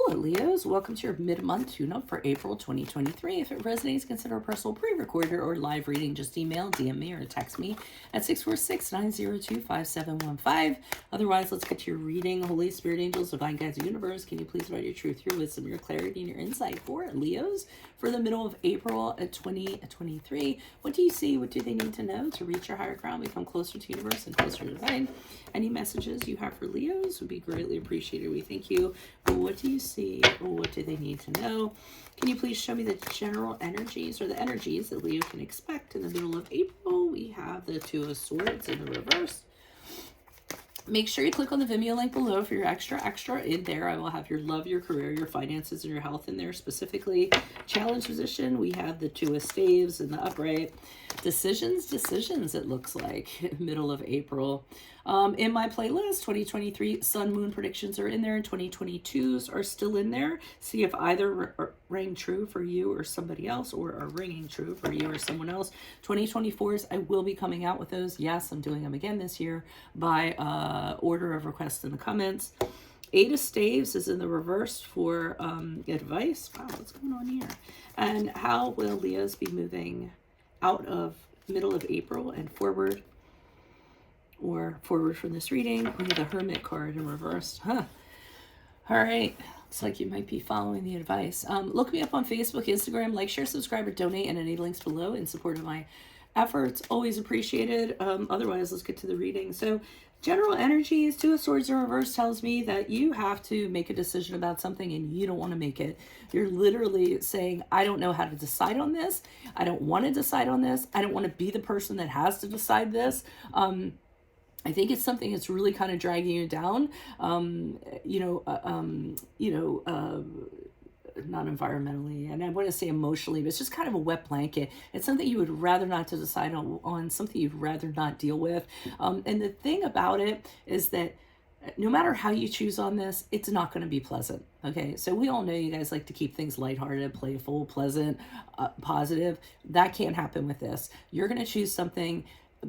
Hello, Leos. Welcome to your mid-month tune-up for April 2023. If it resonates, consider a personal pre-recorded or live reading. Just email, DM me, or text me at 646-902-5715. Otherwise, let's get to your reading. Holy Spirit, angels, divine guides, universe, can you please provide your truth, your wisdom, your clarity, and your insight for Leos for the middle of April 2023? What do you see? What do they need to know to reach your higher ground, become closer to universe and closer to divine? Any messages you have for Leos would be greatly appreciated. We thank you. What do you see? What do they need to know? Can you please show me the general energies or the energies that Leo can expect in the middle of April? We have the Two of Swords in the reverse. Make sure you click on the Vimeo link below for your extra in there. I will have your love, your career, your finances, and your health in there specifically. Challenge position, we have the Two of Staves in the upright. Decisions, it looks like, middle of April. In my playlist, 2023 Sun Moon predictions are in there, and 2022s are still in there. See if either rang true for you or somebody else, or are ringing true for you or someone else. 2024s, I will be coming out with those. Yes, I'm doing them again this year by order of request in the comments. Eight of Staves is in the reverse for advice. Wow, what's going on here? And how will Leos be moving out of middle of April and forward, or forward from this reading? We have the Hermit card in reverse. All right. Looks like you might be following the advice. Look me up on Facebook, Instagram, like, share, subscribe, or donate, and any links below in support of my efforts. Always appreciated. Otherwise, let's get to the reading. So general energies, Two of Swords in reverse tells me that you have to make a decision about something and you don't want to make it. You're literally saying, I don't know how to decide on this. I don't want to decide on this. I don't want to be the person that has to decide this. I think it's something that's really kind of dragging you down. Not environmentally, and I want to say emotionally, but it's just kind of a wet blanket. It's something you would rather not to decide on, something you'd rather not deal with. And the thing about it is that no matter how you choose on this, it's not going to be pleasant. Okay, so we all know you guys like to keep things lighthearted, playful, pleasant, positive. That can't happen with this. You're going to choose something.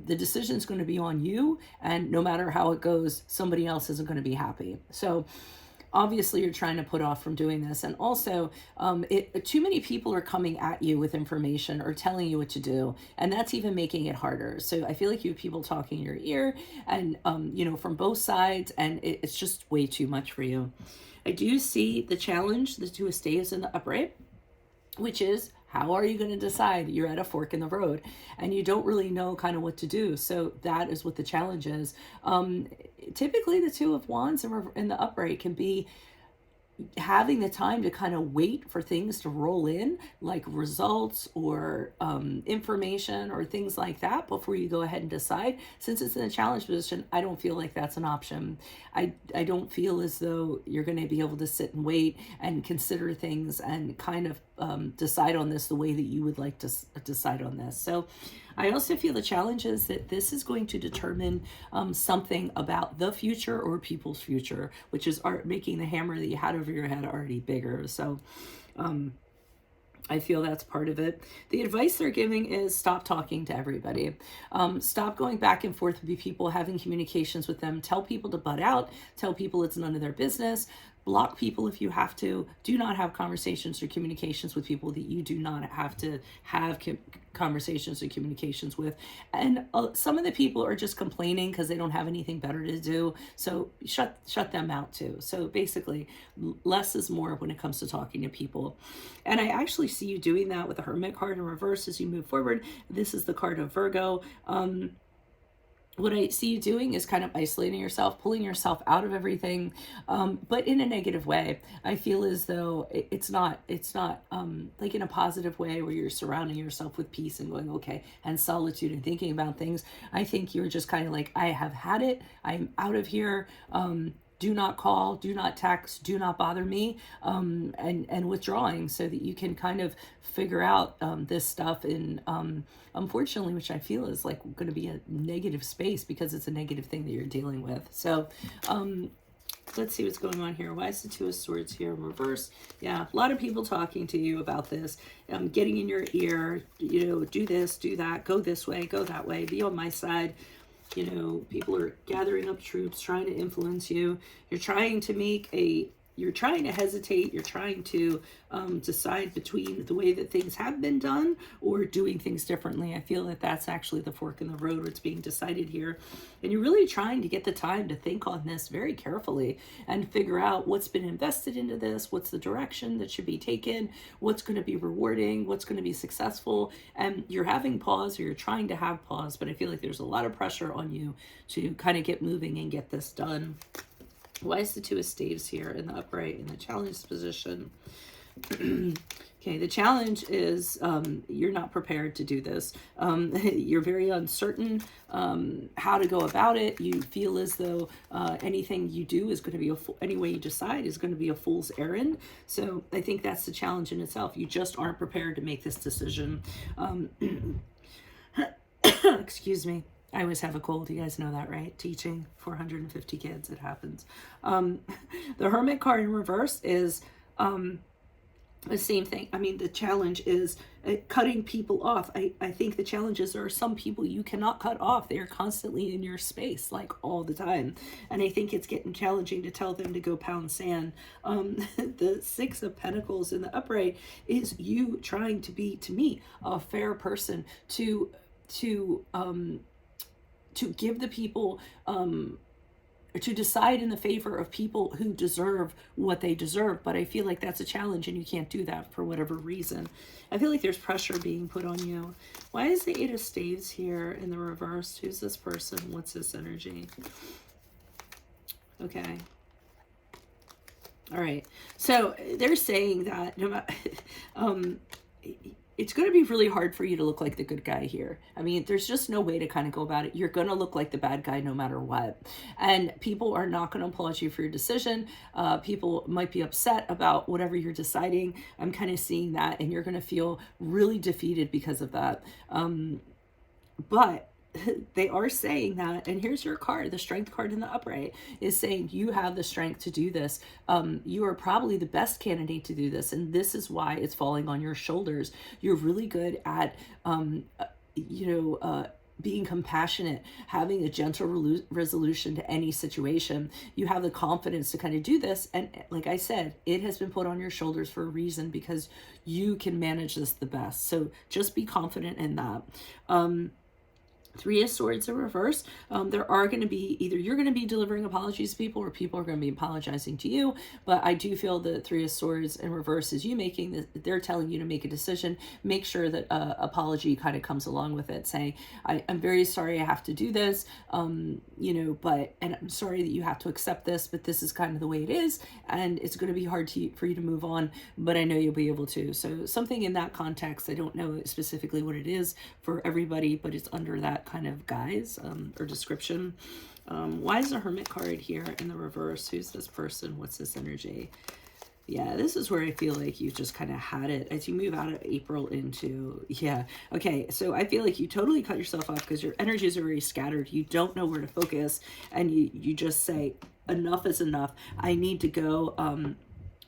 The decision is going to be on you, and no matter how it goes, somebody else isn't going to be happy. So obviously you're trying to put off from doing this. And also too many people are coming at you with information or telling you what to do, and that's even making it harder. So I feel like you have people talking in your ear, and from both sides, and it's just way too much for you. I do see the challenge, the Two of Staves in the upright, which is, how are you going to decide? You're at a fork in the road and you don't really know kind of what to do. So that is what the challenge is. Typically the Two of Wands in the upright can be having the time to kind of wait for things to roll in, like results or information or things like that, before you go ahead and decide. Since it's in a challenge position, I don't feel like that's an option. I don't feel as though you're going to be able to sit and wait and consider things and kind of decide on this the way that you would like to decide on this. So I also feel the challenge is that this is going to determine something about the future or people's future, which is making the hammer that you had over your head already bigger. So I feel that's part of it. The advice they're giving is stop talking to everybody. Stop going back and forth with people, having communications with them. Tell people to butt out. Tell people it's none of their business. Block people if you have to. Do not have conversations or communications with people that you do not have to have conversations or communications with. And some of the people are just complaining because they don't have anything better to do. So shut them out too. So basically, less is more when it comes to talking to people. And I actually see you doing that with the Hermit card in reverse as you move forward. This is the card of Virgo. What I see you doing is kind of isolating yourself, pulling yourself out of everything, but in a negative way. I feel as though it's not like in a positive way where you're surrounding yourself with peace and going, okay, and solitude and thinking about things. I think you're just kind of like, I have had it. I'm out of here. Do not call, do not text, do not bother me, and withdrawing so that you can kind of figure out this stuff in, unfortunately, which I feel is like going to be a negative space because it's a negative thing that you're dealing with. So let's see what's going on here. Why is the Two of Swords here in reverse? Yeah, a lot of people talking to you about this, getting in your ear, do this, do that, go this way, go that way, be on my side. People are gathering up troops, trying to influence you. You're trying to make a you're trying to hesitate, you're trying to decide between the way that things have been done or doing things differently. I feel that that's actually the fork in the road where it's being decided here. And you're really trying to get the time to think on this very carefully and figure out what's been invested into this, what's the direction that should be taken, what's going to be rewarding, what's going to be successful. And you're having pause, or you're trying to have pause, but I feel like there's a lot of pressure on you to kind of get moving and get this done. Why is the Two of Staves here in the upright in the challenge position? Okay, the challenge is you're not prepared to do this. You're very uncertain how to go about it. You feel as though anything you do is going to be any way you decide is going to be a fool's errand. So I think that's the challenge in itself. You just aren't prepared to make this decision. Excuse me. I always have a cold. You guys know that, right? Teaching 450 kids, it happens. The Hermit card in reverse is the same thing. I mean, the challenge is cutting people off. I think the challenges there are some people you cannot cut off. They are constantly in your space, like all the time. And I think it's getting challenging to tell them to go pound sand. The Six of Pentacles in the upright is you trying to be, to me, a fair person, to give the people, to decide in the favor of people who deserve what they deserve. But I feel like that's a challenge and you can't do that for whatever reason. I feel like there's pressure being put on you. Why is the Eight of Staves here in the reverse? Who's this person? What's this energy? Okay. All right. So they're saying that no matter, it's going to be really hard for you to look like the good guy here. I mean, there's just no way to kind of go about it. You're going to look like the bad guy no matter what. And people are not going to applaud you for your decision. People might be upset about whatever you're deciding. I'm kind of seeing that, and you're going to feel really defeated because of that. But they are saying that, and here's your card, the Strength card in the upright is saying you have the strength to do this. You are probably the best candidate to do this, and this is why it's falling on your shoulders. You're really good at, being compassionate, having a gentle resolution to any situation. You have the confidence to kind of do this, and like I said, it has been put on your shoulders for a reason, because you can manage this the best. So just be confident in that. Three of Swords in reverse. There are going to be, either you're going to be delivering apologies to people or people are going to be apologizing to you. But I do feel the Three of Swords in reverse is you making this, they're telling you to make a decision. Make sure that apology kind of comes along with it, saying, I'm very sorry I have to do this, and I'm sorry that you have to accept this, but this is kind of the way it is, and it's going to be hard for you to move on, but I know you'll be able to. So something in that context, I don't know specifically what it is for everybody, but it's under that kind of guise or description. Why is the Hermit card here in the reverse? Who's this person? What's this energy? Yeah, this is where I feel like you've just kind of had it as you move out of April into, okay, so I feel like you totally cut yourself off because your energies are very scattered. You don't know where to focus, and you just say, enough is enough. I need to go.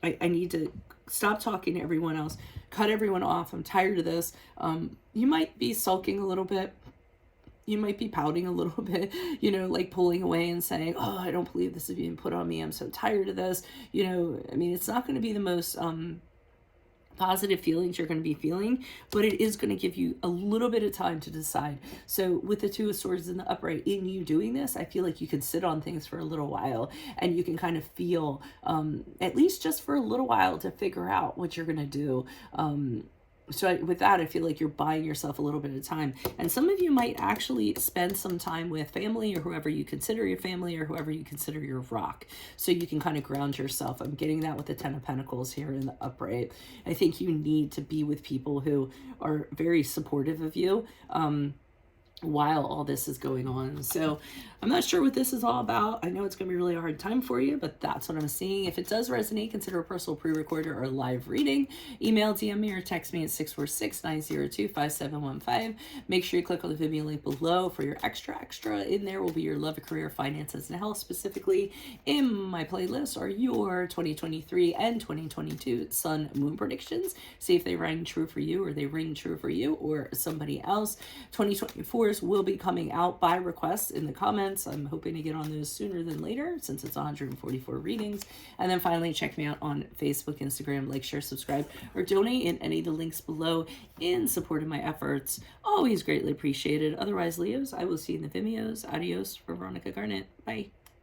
I need to stop talking to everyone else, cut everyone off. I'm tired of this. You might be sulking a little bit. You might be pouting a little bit, like pulling away and saying, oh, I don't believe this is being put on me. I'm so tired of this. I mean, it's not going to be the most positive feelings you're going to be feeling, but it is going to give you a little bit of time to decide. So with the Two of Swords in the upright, in you doing this, I feel like you can sit on things for a little while, and you can kind of feel, at least just for a little while, to figure out what you're going to do. With that, I feel like you're buying yourself a little bit of time. And some of you might actually spend some time with family or whoever you consider your family or whoever you consider your rock. So you can kind of ground yourself. I'm getting that with the Ten of Pentacles here in the upright. I think you need to be with people who are very supportive of you while all this is going on. So I'm not sure what this is all about. I know it's going to be really a hard time for you, but that's what I'm seeing. If it does resonate, consider a personal pre-recorder or live reading. Email, DM me, or text me at 646-902-5715. Make sure you click on the Vimeo link below for your extra. In there will be your love, career, finances, and health. Specifically in my playlist are your 2023 and 2022 Sun Moon predictions. See if they ring true for you, or they ring true for you or somebody else. 2024 course, will be coming out by request in the comments. I'm hoping to get on those sooner than later since it's 144 readings. And then finally, check me out on Facebook, Instagram, like, share, subscribe, or donate in any of the links below in support of my efforts. Always greatly appreciated. Otherwise, Leos, I will see you in the Vimeos. Adios for Veronica Garnet. Bye.